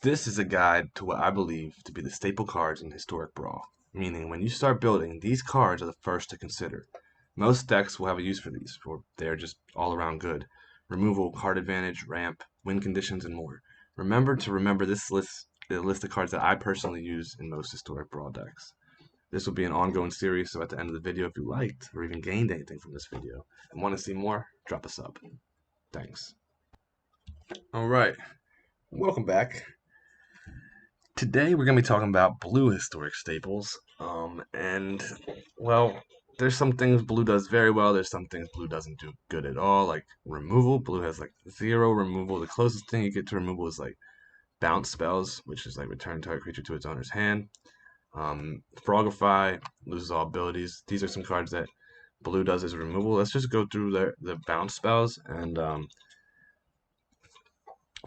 This is a guide to what I believe to be the staple cards in Historic Brawl, meaning when you start building, these cards are the first to consider. Most decks will have a use for these, for they're just all around good. Removal, card advantage, ramp, win conditions, and more. Remember this list, the list of cards that I personally use in most Historic Brawl decks. This will be an ongoing series, so at the end of the video, if you liked or even gained anything from this video and want to see more, drop a sub. Thanks. Alright, welcome back. Today we're going to be talking about blue historic staples. And well, there's some things blue does very well. There's some things blue doesn't do good at all. Like removal, blue has like 0 removal. The closest thing you get to removal is like bounce spells, which is like return target creature to its owner's hand. Frogify loses all abilities. These are some cards that blue does as removal. Let's just go through the bounce spells. And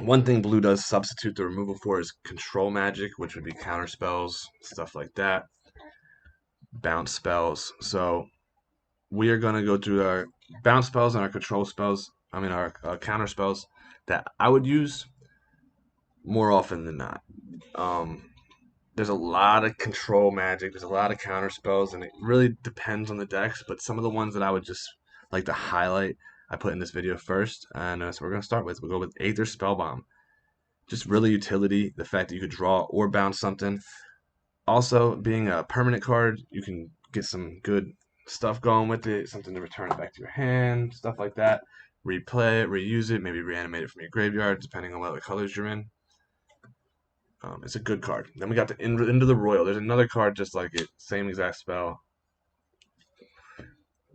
one thing blue does substitute the removal for is control magic, which would be counter spells, stuff like that, bounce spells. So we are going to go through our bounce spells and our control spells, our counter spells that I would use more often than not. There's a lot of control magic, there's a lot of counter spells, and it really depends on the decks, but some of the ones that I would just like to highlight, I put in this video first, and so we're going to start with, we'll go with Aether Spellbomb. Just really utility, the fact that you could draw or bounce something. Also, being a permanent card, you can get some good stuff going with it, something to return it back to your hand, stuff like that. Replay it, reuse it, maybe reanimate it from your graveyard, depending on what other colors you're in. It's a good card. Then we got the Into the Roil. There's another card just like it, same exact spell,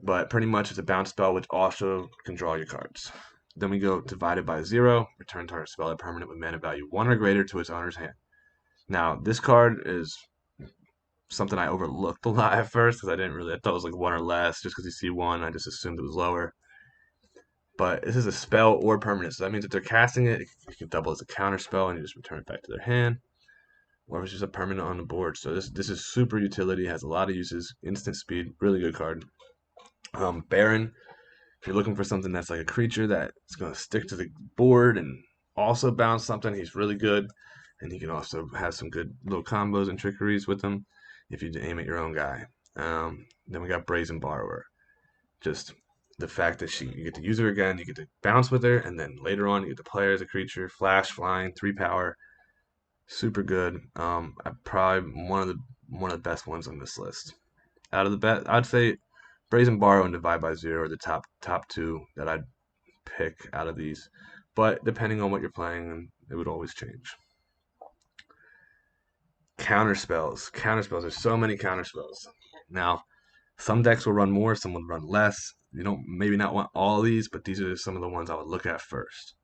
but pretty much it's a bounce spell which also can draw your cards. Then we go Divided by 0, return target spell at permanent with mana value 1 or greater to its owner's hand. Now, this card is something I overlooked a lot at first because I thought it was like 1 or less. Just because you see 1, I just assumed it was lower. But this is a spell or permanent, so that means if they're casting it, it can double as a counter spell and you just return it back to their hand. Or if it's just a permanent on the board. So this is super utility, has a lot of uses, instant speed, really good card. Baron, if you're looking for something that's like a creature that's going to stick to the board and also bounce something, he's really good. And he can also have some good little combos and trickeries with him if you aim at your own guy. Then we got Brazen Borrower. Just the fact that you get to use her again, you get to bounce with her, and then later on you get to play her as a creature. Flash, flying, 3 power, super good. Probably one of the best ones on this list. Out of the best, I'd say Brazen Borrow and Divide by 0 are the top 2 that I'd pick out of these. But depending on what you're playing, it would always change. Counter spells. There's so many counter spells. Now, some decks will run more, some will run less. You don't maybe not want all of these, but these are some of the ones I would look at first.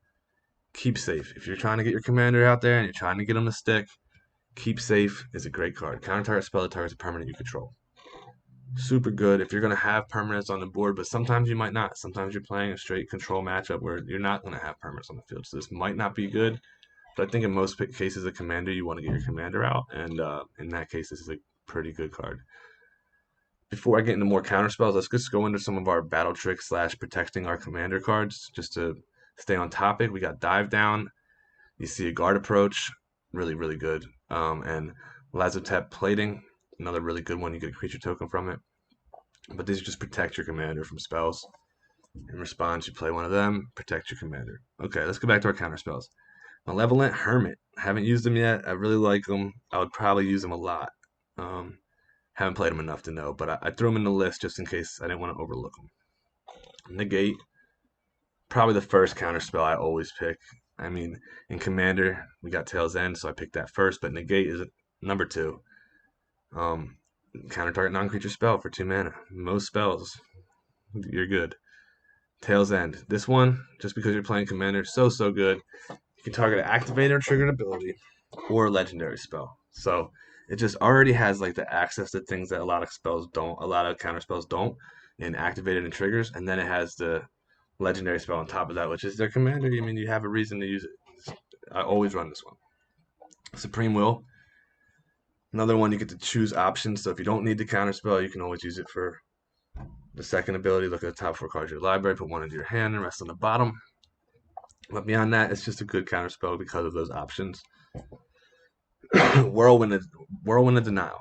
Keep Safe. If you're trying to get your commander out there and you're trying to get him to stick, Keep Safe is a great card. Counter target spell that targets a permanent you control. Super good if you're going to have permanents on the board, but sometimes you might not. Sometimes you're playing a straight control matchup where you're not going to have permanents on the field. So this might not be good, but I think in most cases, a commander, you want to get your commander out, and in that case, this is a pretty good card. Before I get into more counter spells, let's just go into some of our battle tricks / protecting our commander cards, just to stay on topic. We got Dive Down. You see a Guard Approach, really, really good. And Lazotep Plating, another really good one. You get a creature token from it. But these just protect your commander from spells. In response, you play one of them, protect your commander. Okay, let's go back to our counter spells. Malevolent Hermit. Haven't used them yet. I really like them. I would probably use them a lot. Haven't played them enough to know, but I threw them in the list just in case I didn't want to overlook them. Negate. Probably the first counter spell I always pick. In Commander, we got Tail's End, so I picked that first, but Negate is number 2. Counter target non-creature spell for 2 mana. Most spells, you're good. Tail's End. This one, just because you're playing Commander, so good. You can target an activated or triggered ability or a legendary spell. So it just already has like the access to things that a lot of spells don't, a lot of counter spells don't, in activated and triggers, and then it has the legendary spell on top of that, which is their commander. You have a reason to use it. I always run this one. Supreme Will. Another one you get to choose options, so if you don't need the counter spell, you can always use it for the second ability. Look at the top 4 cards of your library, put 1 into your hand, and rest on the bottom. But beyond that, it's just a good counter spell because of those options. Whirlwind of, Whirlwind of Denial.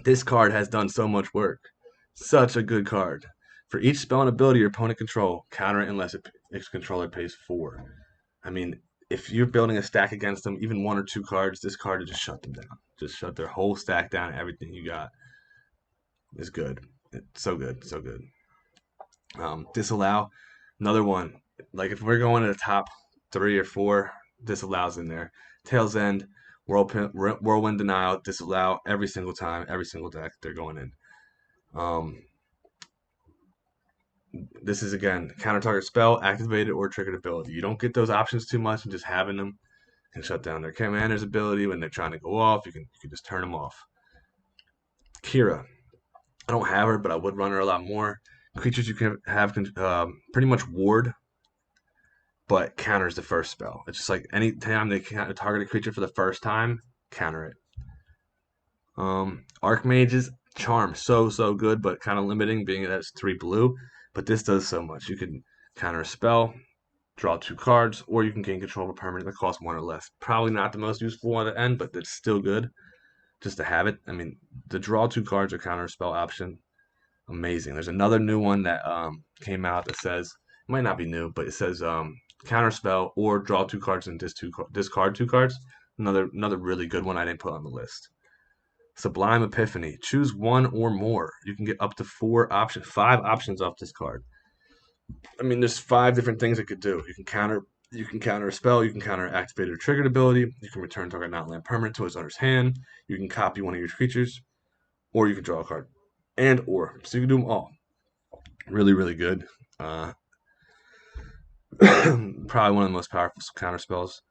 This card has done so much work. Such a good card. For each spell and ability your opponent control, counter it unless its controller pays 4. I mean, if you're building a stack against them, even 1 or 2 cards, this card will just shut them down. Just shut their whole stack down. Everything you got is good. It's so good, so good. Disallow, another one. Like if we're going to the top 3 or 4, disallows in there. Tail's End, Whirlwind Denial, disallow every single time, every single deck they're going in. This is again counter target spell, activated or triggered ability. You don't get those options too much, and just having them can shut down their commander's ability when they're trying to go off. You can just turn them off. Kira, I don't have her, but I would run her a lot more. Creatures you can have pretty much ward, but counters the first spell. It's just like any time they target a creature for the first time, counter it. Archmage's Charm, so good, but kind of limiting, being that it's 3 blue. But this does so much. You can counter a spell, draw 2 cards, or you can gain control of a permanent that costs 1 or less. Probably not the most useful at the end, but it's still good just to have it. I mean, the draw 2 cards or counter spell option, amazing. There's another new one that came out that says, it might not be new, but it says counter spell or draw 2 cards and discard 2 cards. Another really good one I didn't put on the list. Sublime Epiphany. Choose 1 or more. You can get up to 5 options off this card. I mean, there's 5 different things it could do. You can counter a spell, you can counter activated or triggered ability, you can return target non-land permanent to its owner's hand, you can copy one of your creatures, or you can draw a card. So you can do them all. Really, really good. Probably one of the most powerful counter spells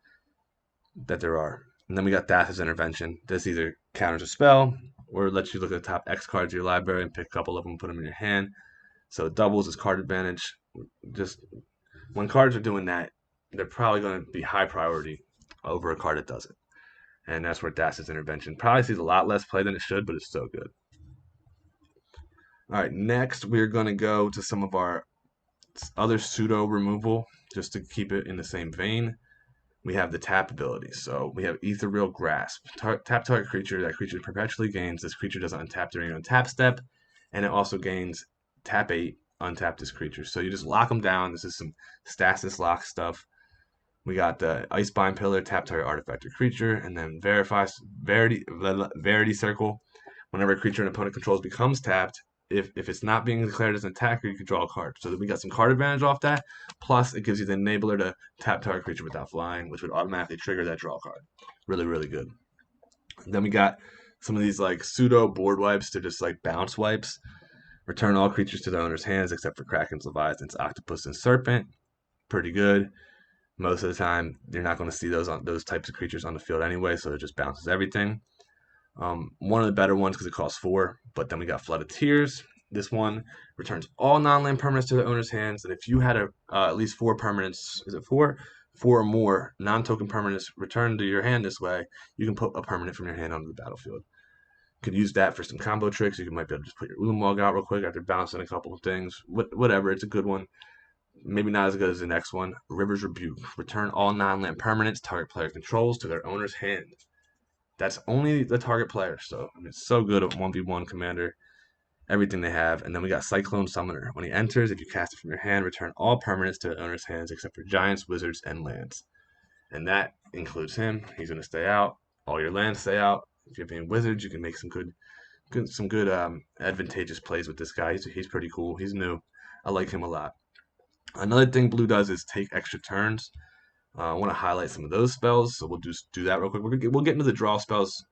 that there are. And then we got Thassa's Intervention. This either counters a spell or lets you look at the top X cards of your library and pick a couple of them and put them in your hand. So it doubles its card advantage. Just when cards are doing that, they're probably going to be high priority over a card that doesn't. And that's where Thassa's Intervention probably sees a lot less play than it should, but it's so good. All right, next we're going to go to some of our other pseudo removal, just to keep it in the same vein. We have the tap ability. So we have Ethereal Grasp. Tap target creature. That creature perpetually gains. This creature doesn't untap during your untap step. And it also gains tap 8, untap this creature. So you just lock them down. This is some stasis lock stuff. We got the Icebind Pillar, tap target artifact or creature. And then Verity Circle. Whenever a creature an opponent controls becomes tapped, if it's not being declared as an attacker, you can draw a card. So we got some card advantage off that. Plus, it gives you the enabler to tap target creature without flying, which would automatically trigger that draw card. Really, really good. Then we got some of these like pseudo board wipes. They're just like bounce wipes. Return all creatures to their owner's hands except for Krakens, Leviathans, Octopus, and Serpent. Pretty good. Most of the time, you're not going to see those types of creatures on the field anyway, so it just bounces everything. One of the better ones because it costs 4, but then we got Flood of Tears. This one returns all non-land permanents to the owner's hands, and if you had at least 4 permanents, is it 4? 4 or more non-token permanents returned to your hand this way, you can put a permanent from your hand onto the battlefield. You could use that for some combo tricks. You might be able to just put your Ulamog out real quick after bouncing a couple of things. Whatever, it's a good one. Maybe not as good as the next one. River's Rebuke. Return all non-land permanents target player controls to their owner's hand. That's only the target player, so I mean, it's so good at 1v1 commander. Everything they have. And then we got Cyclone Summoner. When he enters, if you cast it from your hand, return all permanents to the owner's hands except for giants, wizards, and lands. And that includes him. He's going to stay out. All your lands stay out. If you have any wizards, you can make some good advantageous plays with this guy. He's pretty cool. He's new. I like him a lot. Another thing blue does is take extra turns. I want to highlight some of those spells, so we'll just do that real quick. We'll get into the draw spells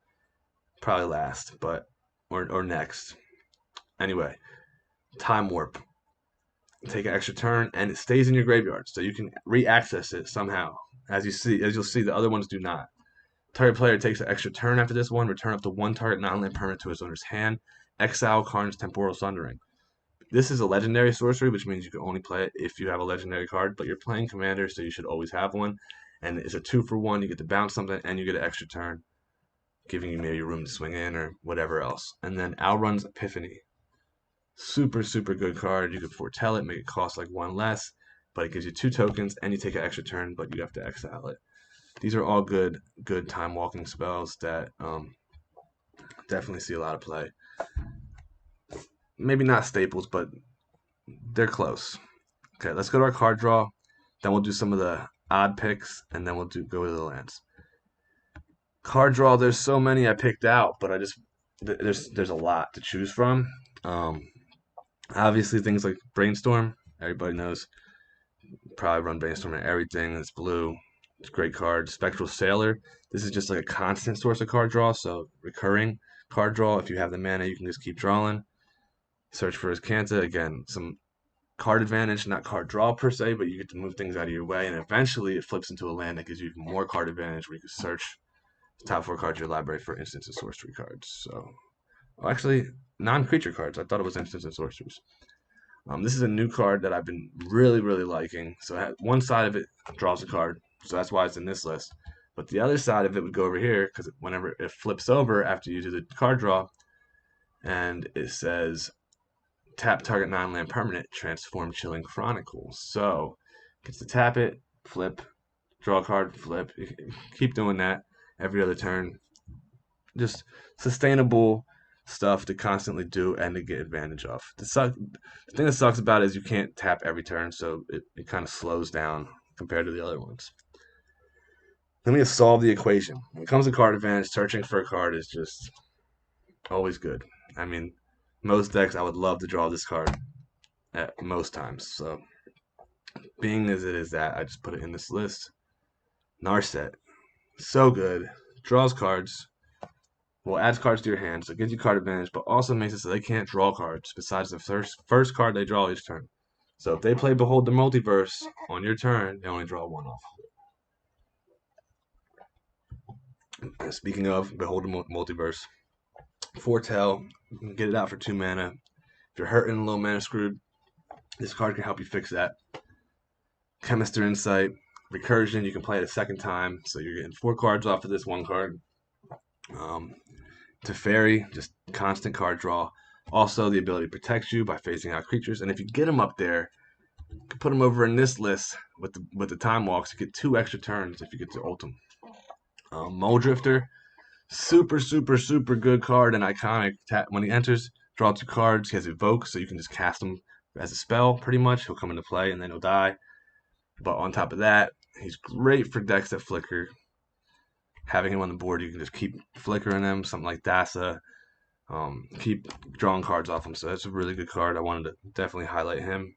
probably last, but or next. Anyway, Time Warp. Take an extra turn, and it stays in your graveyard, so you can re-access it somehow. As you'll see, the other ones do not. Target player takes an extra turn after this one. Return up to 1 target non-land permanent to his owner's hand. Exile Karn's Temporal Sundering. This is a legendary sorcery, which means you can only play it if you have a legendary card, but you're playing Commander, so you should always have one. And it's a 2-for-1. You get to bounce something, and you get an extra turn, giving you maybe room to swing in or whatever else. And then Alrund's Epiphany. Super, super good card. You can foretell it, make it cost like 1 less, but it gives you 2 tokens, and you take an extra turn, but you have to exile it. These are all good time walking spells that definitely see a lot of play. Maybe not staples, but they're close. Okay, let's go to our card draw. Then we'll do some of the odd picks, and then we'll go to the lands. Card draw. There's so many I picked out, but there's a lot to choose from. Um, Obviously, things like Brainstorm. Everybody knows. Probably run Brainstorm and everything. It's blue. It's a great card. Spectral Sailor. This is just like a constant source of card draw, so recurring card draw. If you have the mana, you can just keep drawing. Search for Azcanta. Again, some card advantage, not card draw per se, but you get to move things out of your way, and eventually it flips into a land that gives you even more card advantage where you can search the top 4 cards of your library for instants and sorcery cards. So, well, actually, non-creature cards. I thought it was instants and sorceries. This is a new card that I've been really, really liking. So one side of it draws a card, so that's why it's in this list. But the other side of it would go over here because whenever it flips over after you do the card draw, and it says tap target 9-land permanent, transform Chilling Chronicles. So gets to tap it, flip, draw a card, flip. Keep doing that every other turn. Just sustainable stuff to constantly do and to get advantage of. The thing that sucks about it is you can't tap every turn, so it kind of slows down compared to the other ones. Then we have solve the equation. When it comes to card advantage, searching for a card is just always good. I mean, most decks I would love to draw this card at most times. So being as it is that, I just put it in this list. Narset. So good. Draws cards. Well, adds cards to your hand, so it gives you card advantage, but also makes it so they can't draw cards besides the first card they draw each turn. So if they play Behold the Multiverse on your turn, they only draw one off. And speaking of Behold the Multiverse, Foretell, you can get it out for 2 mana. If you're hurting a little mana screwed, this card can help you fix that. Chemister Insight, Recursion, you can play it a second time, so you're getting 4 cards off of this 1 card. Teferi, just constant card draw. Also, the ability to protect you by phasing out creatures. And if you get them up there, you can put them over in this list with the time walks. You get 2 extra turns if you get to ult them. Muldrifter, super, super, super good card and iconic. When he enters, draw 2 cards. He has Evoke, so you can just cast him as a spell, pretty much. He'll come into play, and then he'll die. But on top of that, he's great for decks that flicker. Having him on the board, you can just keep flickering him, something like Dasa. Keep drawing cards off him, so that's a really good card. I wanted to definitely highlight him.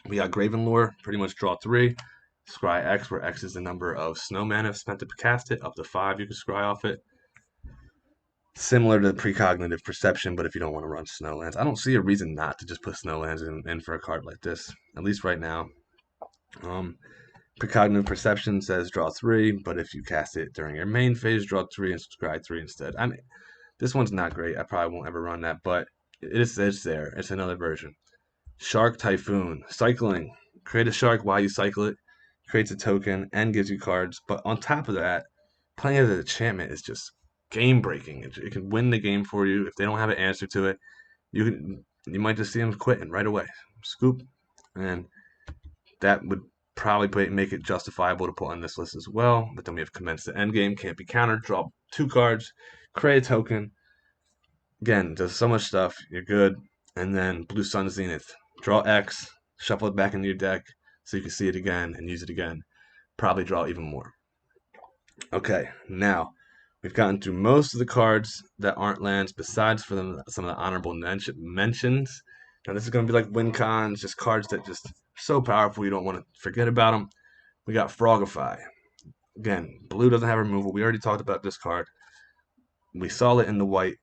We got Gravenlore, pretty much draw 3. Scry X, where X is the number of snow mana spent to cast it. Up to 5 you can scry off it. Similar to Precognitive Perception, but if you don't want to run Snowlands. I don't see a reason not to just put Snowlands in for a card like this, at least right now. Precognitive Perception says draw 3, but if you cast it during your main phase, draw 3 and scry 3 instead. I mean, this one's not great. I probably won't ever run that, but it's there. It's another version. Shark Typhoon. Cycling. Create a shark while you cycle it. Creates a token and gives you cards. But on top of that, playing as an enchantment is just game breaking. It can win the game for you. If they don't have an answer to it, you might just see them quitting right away. Scoop. And that would probably make it justifiable to put on this list as well. But then we have Commence the Endgame. Can't be countered. Draw 2 cards. Create a token. Again, does so much stuff. You're good. And then Blue Sun Zenith. Draw X, shuffle it back into your deck so you can see it again and use it again. Probably draw even more. Okay, now we've gotten through most of the cards that aren't lands besides for some of the honorable mentions. Now this is going to be like win cons, just cards that just are so powerful you don't want to forget about them. We got Frogify. Again, blue doesn't have removal. We already talked about this card. We saw it in the white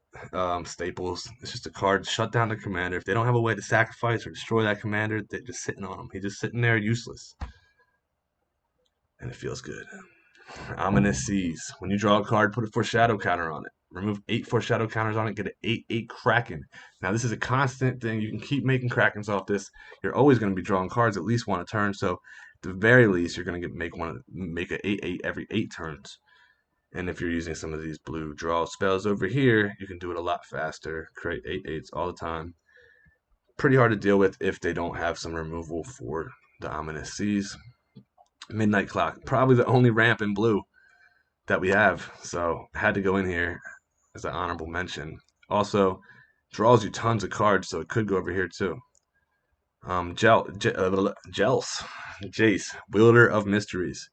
staples. It's just a card shut down the commander. If they don't have a way to sacrifice or destroy that commander, they're just sitting on him. He's just sitting there useless. And it feels good. Ominous Seas. When you draw a card, put a foreshadow counter on it. Remove 8 foreshadow counters on it, get an 8/8 Kraken. Now this is a constant thing. You can keep making Krakens off this. You're always going to be drawing cards at least 1 a turn. So at the very least, you're going to make an 8/8 every 8 turns. And if you're using some of these blue draw spells over here, you can do it a lot faster. Create 8/8s all the time. Pretty hard to deal with if they don't have some removal for the Ominous Seas. Midnight Clock, probably the only ramp in blue. that we have. So had to go in here as an honorable mention. Also, draws you tons of cards, so it could go over here too. Jels, Jace, Wielder of Mysteries.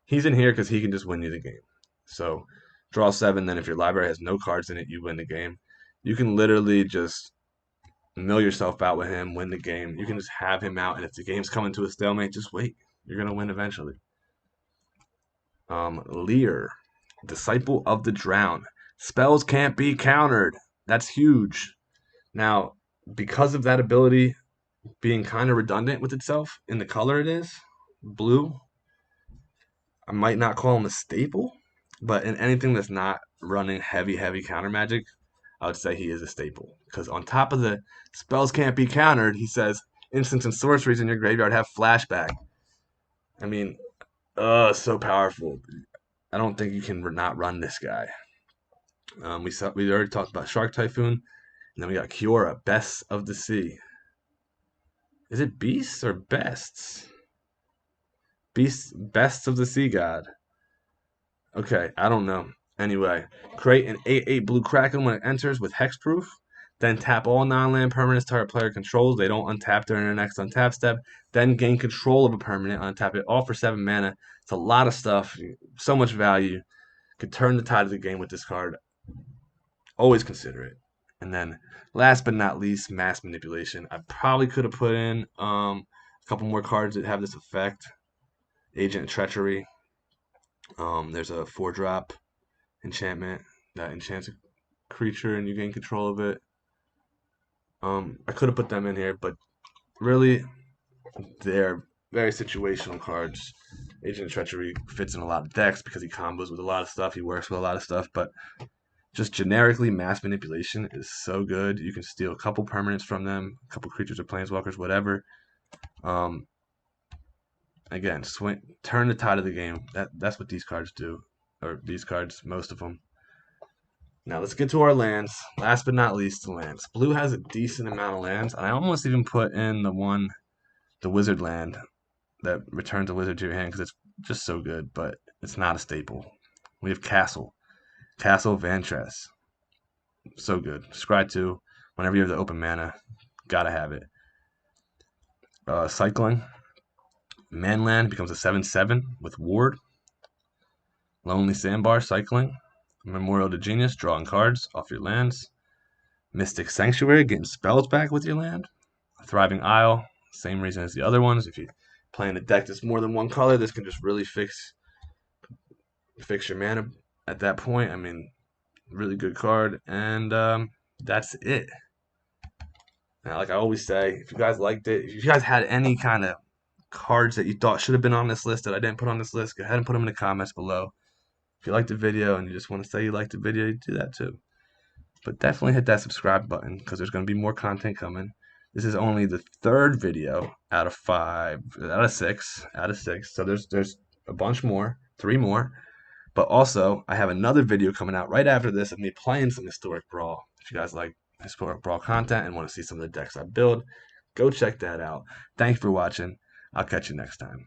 He's in here because he can just win you the game. So draw 7, then if your library has no cards in it, you win the game. You can literally just mill yourself out with him, win the game. You can just have him out, and if the game's coming to a stalemate, just wait. You're gonna win eventually. Lear, Disciple of the Drown. Spells can't be countered. That's huge. Now, because of that ability being kind of redundant with itself in the color it is, blue, I might not call him a staple, but in anything that's not running heavy counter magic, I would say he is a staple. Because on top of the spells can't be countered, he says instants and sorceries in your graveyard have flashback. I mean, so powerful. I don't think you can not run this guy. We already talked about Shark Typhoon, and then we got Kiora, Best of the Sea. Is it Beasts or Bests? Beasts, Best of the Sea God. Okay, I don't know. Anyway, create an 8/8 blue Kraken when it enters with hexproof. Then tap all non-land permanents target player controls. They don't untap during their next untap step. Then gain control of a permanent, untap it, all for 7 mana. It's a lot of stuff, so much value. Could turn the tide of the game with this card. Always consider it. And then, last but not least, Mass Manipulation. I probably could have put in a couple more cards that have this effect. Agent Treachery. There's a 4-drop enchantment that enchants a creature and you gain control of it. I could have put them in here, but really, they're very situational cards. Agent Treachery fits in a lot of decks because he combos with a lot of stuff. He works with a lot of stuff, but just generically, Mass Manipulation is so good. You can steal a couple permanents from them, a couple creatures or planeswalkers, whatever. Again, turn the tide of the game. That's what these cards do, or these cards, most of them. Now let's get to our lands. Last but not least, the lands. Blue has a decent amount of lands. I almost even put in the wizard land that returns a wizard to your hand because it's just so good, but it's not a staple. We have Castle Vantress. So good. Scry 2. Whenever you have the open mana, gotta have it. Cycling. Manland becomes a 7/7 with Ward. Lonely Sandbar, cycling. Memorial to Genius, drawing cards off your lands. Mystic Sanctuary, getting spells back with your land. Thriving Isle, same reason as the other ones. If you play in a deck that's more than one color, this can just really fix your mana at that point. I mean, really good card, and that's it. Now, like I always say, if you guys liked it, if you guys had any kind of cards that you thought should have been on this list that I didn't put on this list, go ahead and put them in the comments below. If you liked the video and you just want to say you liked the video, you do that too. But definitely hit that subscribe button because there's going to be more content coming. This is only the 3rd video out of 6. So there's a bunch more, 3 more. But also, I have another video coming out right after this of me playing some Historic Brawl. If you guys like Historic Brawl content and want to see some of the decks I build, go check that out. Thanks for watching. I'll catch you next time.